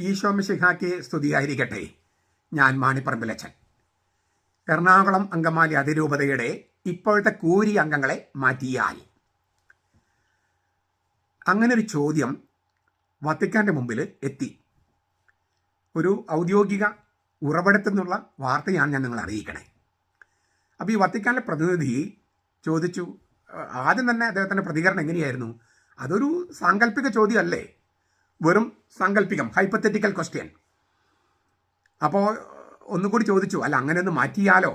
ഈശോ മിശിഹായ്ക്ക് സ്തുതിയായിരിക്കട്ടെ. ഞാൻ മാണിപ്പറമ്പിലച്ചൻ. എറണാകുളം അങ്കമാലി അതിരൂപതയുടെ ഇപ്പോഴത്തെ കൂരി അംഗങ്ങളെ മാറ്റിയാൽ, അങ്ങനൊരു ചോദ്യം വത്തിക്കാൻ്റെ മുമ്പിൽ എത്തി. ഒരു ഔദ്യോഗിക ഉറവിടത്തിൽ നിന്നുള്ള വാർത്തയാണ് ഞാൻ നിങ്ങളെ അറിയിക്കണേ. അപ്പോൾ ഈ വത്തിക്കാനിലെ പ്രതിനിധി ചോദിച്ചു. ആദ്യം തന്നെ അദ്ദേഹത്തിൻ്റെ പ്രതികരണം എങ്ങനെയായിരുന്നു? അതൊരു സാങ്കല്പിക ചോദ്യമല്ലേ, വെറും സാങ്കല്പികം, ഹൈപ്പത്തറ്റിക്കൽ ക്വസ്റ്റ്യൻ. അപ്പോൾ ഒന്നുകൂടി ചോദിച്ചു, അല്ല അങ്ങനെ ഒന്ന് മാറ്റിയാലോ?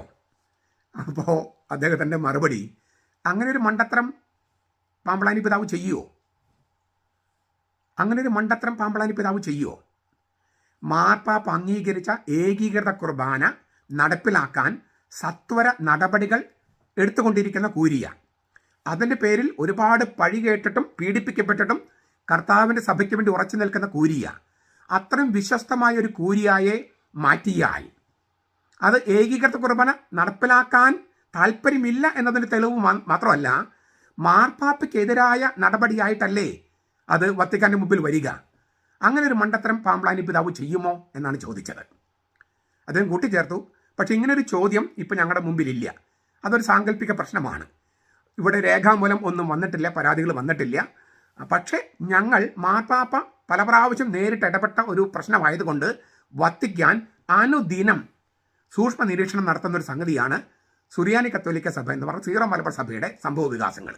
അപ്പോൾ അദ്ദേഹത്തിൻ്റെ മറുപടി, അങ്ങനെ ഒരു മണ്ടത്തരം പാമ്പളാനി പിതാവ് ചെയ്യുമോ? അങ്ങനെ ഒരു മണ്ടത്തരം പാമ്പളാനി പിതാവ് ചെയ്യുമോ? മാർപ്പാപ്പ അംഗീകരിച്ച ഏകീകൃത കുർബാന നടപ്പിലാക്കാൻ സത്വര നടപടികൾ എടുത്തുകൊണ്ടിരിക്കുന്ന കൂരിയ, അതിൻ്റെ പേരിൽ ഒരുപാട് പഴി കേട്ടിട്ടും പീഡിപ്പിക്കപ്പെട്ടിട്ടും കർത്താവിൻ്റെ സഭയ്ക്ക് വേണ്ടി ഉറച്ചു നിൽക്കുന്ന കൂരിയ, അത്രയും വിശ്വസ്തമായ ഒരു കൂരിയായെ മാറ്റിയാൽ അത് ഏകീകൃത കുർബാന നടപ്പിലാക്കാൻ താല്പര്യമില്ല എന്നതിന് തെളിവ് മാത്രമല്ല, മാർപ്പാപ്പയ്ക്കെതിരായ നടപടിയായിട്ടല്ലേ അത് വത്തിക്കാൻ്റെ മുമ്പിൽ വരിക. അങ്ങനെ ഒരു മണ്ടത്തരം പാമ്പളാനി പിതാവ് ചെയ്യുമോ എന്നാണ് ചോദിച്ചത്. അദ്ദേഹം കൂട്ടിച്ചേർത്തു, പക്ഷേ ഇങ്ങനൊരു ചോദ്യം ഇപ്പം ഞങ്ങളുടെ മുമ്പിലില്ല. അതൊരു സാങ്കല്പിക പ്രശ്നമാണ്. ഇവിടെ രേഖാമൂലം ഒന്നും വന്നിട്ടില്ല, പരാതികൾ വന്നിട്ടില്ല. പക്ഷേ ഞങ്ങൾ മാർപ്പാപ്പ പല പ്രാവശ്യം നേരിട്ട് ഇടപെട്ട ഒരു പ്രശ്നമായതുകൊണ്ട് വത്തിക്കാൻ അനുദിനം സൂക്ഷ്മ നിരീക്ഷണം നടത്തുന്ന ഒരു സംഗതിയാണ് സുറിയാനി കത്തോലിക്ക സഭ എന്ന് പറഞ്ഞ സീറോ മലബാർ സഭയുടെ സംഭവ വികാസങ്ങൾ.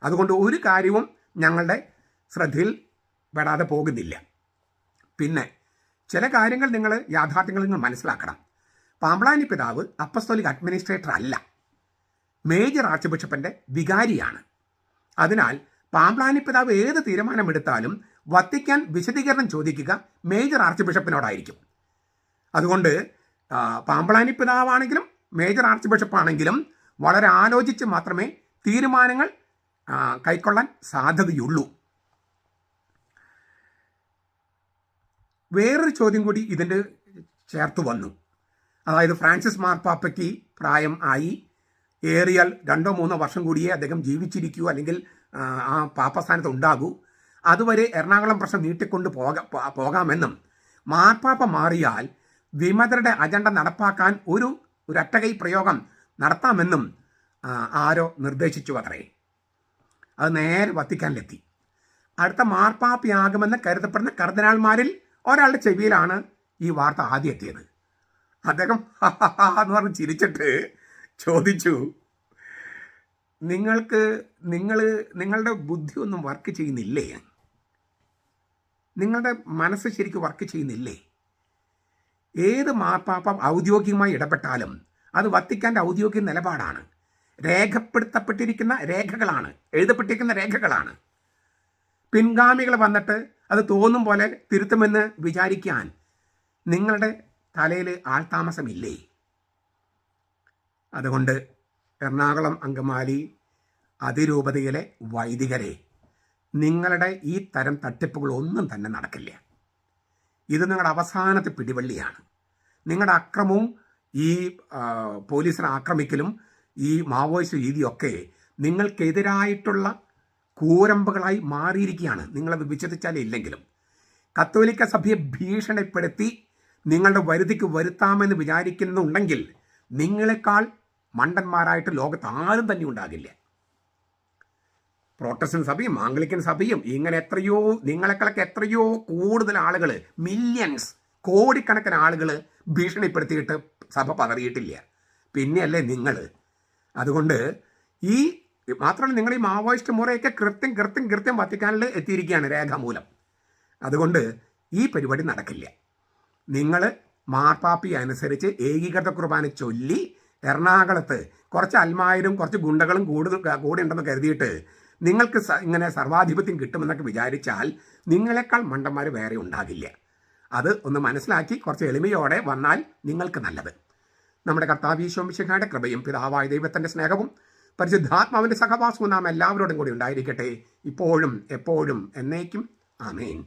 അതുകൊണ്ട് ഒരു കാര്യവും ഞങ്ങളുടെ ശ്രദ്ധയിൽ പെടാതെ പോകുന്നില്ല. പിന്നെ ചില കാര്യങ്ങൾ യാഥാർത്ഥ്യങ്ങൾ നിങ്ങൾ മനസ്സിലാക്കണം. പാമ്പളാനി പിതാവ് അപ്പസ്തോലിക് അഡ്മിനിസ്ട്രേറ്റർ അല്ല, മേജർ ആർച്ച് ബിഷപ്പിൻ്റെ വികാരിയാണ്. അതിനാൽ പാമ്പളാനി പിതാവ് ഏത് തീരുമാനമെടുത്താലും വത്തിക്കാൻ വിശദീകരണം ചോദിക്കുക മേജർ ആർച്ച് ബിഷപ്പിനോടായിരിക്കും. അതുകൊണ്ട് പാമ്പളാനി പിതാവാണെങ്കിലും മേജർ ആർച്ച് ബിഷപ്പാണെങ്കിലും വളരെ ആലോചിച്ച് മാത്രമേ തീരുമാനങ്ങൾ കൈക്കൊള്ളാൻ സാധ്യതയുള്ളൂ. വേറൊരു ചോദ്യം കൂടി ഇതിൻ്റെ ചേർത്ത് വന്നു. അതായത് ഫ്രാൻസിസ് മാർപ്പാപ്പയ്ക്ക് പ്രായം ആയി, ഏറിയാൽ 2-3 വർഷം കൂടിയേ അദ്ദേഹം ജീവിച്ചിരിക്കൂ, അല്ലെങ്കിൽ ആ പാപ്പസ്ഥാനത്ത് ഉണ്ടാകൂ. അതുവരെ എറണാകുളം പ്രശ്നം നീട്ടിക്കൊണ്ട് പോകാമെന്നും മാർപ്പാപ്പ മാറിയാൽ വിമതരുടെ അജണ്ട നടപ്പാക്കാൻ ഒരു ഒറ്റകൈ പ്രയോഗം നടത്താമെന്നും ആരോ നിർദ്ദേശിച്ചു അത്രേ. അത് നേരെ വത്തിക്കാനിലെത്തി. അടുത്ത മാർപ്പാപ്പയാകുമെന്ന് കരുതപ്പെടുന്ന കർദിനാൾമാരിൽ ഒരാളുടെ ചെവിയിലാണ് ഈ വാർത്ത ആദ്യം എത്തിയത്. അദ്ദേഹം എന്ന് പറഞ്ഞ് ചിരിച്ചിട്ട് ചോദിച്ചു, നിങ്ങളുടെ ബുദ്ധി ഒന്നും വർക്ക് ചെയ്യുന്നില്ലേ? നിങ്ങളുടെ മനസ്സ് ശരിക്കും വർക്ക് ചെയ്യുന്നില്ലേ? ഏത് മാർപ്പാപ്പ ഔദ്യോഗികമായി ഇടപെട്ടാലും അത് വത്തിക്കാൻ്റെ ഔദ്യോഗിക നിലപാടാണ്. രേഖപ്പെടുത്തപ്പെട്ടിരിക്കുന്ന രേഖകളാണ്, എഴുതപ്പെട്ടിരിക്കുന്ന രേഖകളാണ്. പിൻഗാമികൾ വന്നിട്ട് അത് തോന്നും പോലെ തിരുത്തുമെന്ന് വിചാരിക്കാൻ നിങ്ങളുടെ തലയിൽ ആൾതാമസമില്ലേ? അതുകൊണ്ട് എറണാകുളം അങ്കമാലി അതിരൂപതയിലെ വൈദികരെ, നിങ്ങളുടെ ഈ തരം തട്ടിപ്പുകൾ ഒന്നും തന്നെ നടക്കില്ല. ഇത് നിങ്ങളുടെ അവസാനത്തെ പിടിവള്ളിയാണ്. നിങ്ങളുടെ അക്രമവും ഈ പോലീസിനെ ആക്രമിക്കലും ഈ മാവോയിസ്റ്റ് രീതിയൊക്കെ നിങ്ങൾക്കെതിരായിട്ടുള്ള കൂരമ്പുകളായി മാറിയിരിക്കുകയാണ്. നിങ്ങളത് വിശ്വസിച്ചാലേ ഇല്ലെങ്കിലും. കത്തോലിക്ക സഭയെ ഭീഷണിപ്പെടുത്തി നിങ്ങളുടെ വരുതിക്ക് വരുത്താമെന്ന് വിചാരിക്കുന്നുണ്ടെങ്കിൽ നിങ്ങളെക്കാൾ മണ്ടന്മാരായിട്ട് ലോകത്ത് ആരും തന്നെ ഉണ്ടാകില്ല. പ്രോട്ടസ്റ്റന്റ് സഭയും ആംഗ്ലിക്കൻ സഭയും ഇങ്ങനെ നിങ്ങളെക്കാളൊക്കെ എത്രയോ കൂടുതൽ ആളുകൾ, മില്യൺസ്, കോടിക്കണക്കിന് ആളുകൾ ഭീഷണിപ്പെടുത്തിയിട്ട് സഭ പതറിയിട്ടില്ല. പിന്നെയല്ലേ നിങ്ങൾ? അതുകൊണ്ട് മാത്രമല്ല, നിങ്ങൾ ഈ മാവോയിസ്റ്റ് മുറയൊക്കെ കൃത്യം വത്തിക്കാനിൽ എത്തിയിരിക്കുകയാണ് രേഖാമൂലം. അതുകൊണ്ട് ഈ പരിപാടി നടക്കില്ല. നിങ്ങൾ മാർപ്പാപ്പി അനുസരിച്ച് ഏകീകൃത കുർബാന ചൊല്ലി എറണാകുളത്ത് കുറച്ച് അൽമായരും കുറച്ച് ഗുണ്ടകളും കൂടെ ഉണ്ടെന്ന് കരുതിയിട്ട് നിങ്ങൾക്ക് ഇങ്ങനെ സർവാധിപത്യം കിട്ടുമെന്നൊക്കെ വിചാരിച്ചാൽ നിങ്ങളെക്കാൾ മണ്ടന്മാർ വേറെ ഉണ്ടാകില്ല. അത് ഒന്ന് മനസ്സിലാക്കി കുറച്ച് എളിമയോടെ വന്നാൽ നിങ്ങൾക്ക് നല്ലത്. നമ്മുടെ കർത്താവ് ഈശോ മിശിഹായുടെ കൃപയും പിതാവായ ദൈവത്തിൻ്റെ സ്നേഹവും പരിശുദ്ധാത്മാവിൻ്റെ സഹവാസവും നാം എല്ലാവരോടും കൂടി ഉണ്ടായിരിക്കട്ടെ, ഇപ്പോഴും എപ്പോഴും എന്നേക്കും. ആമേൻ.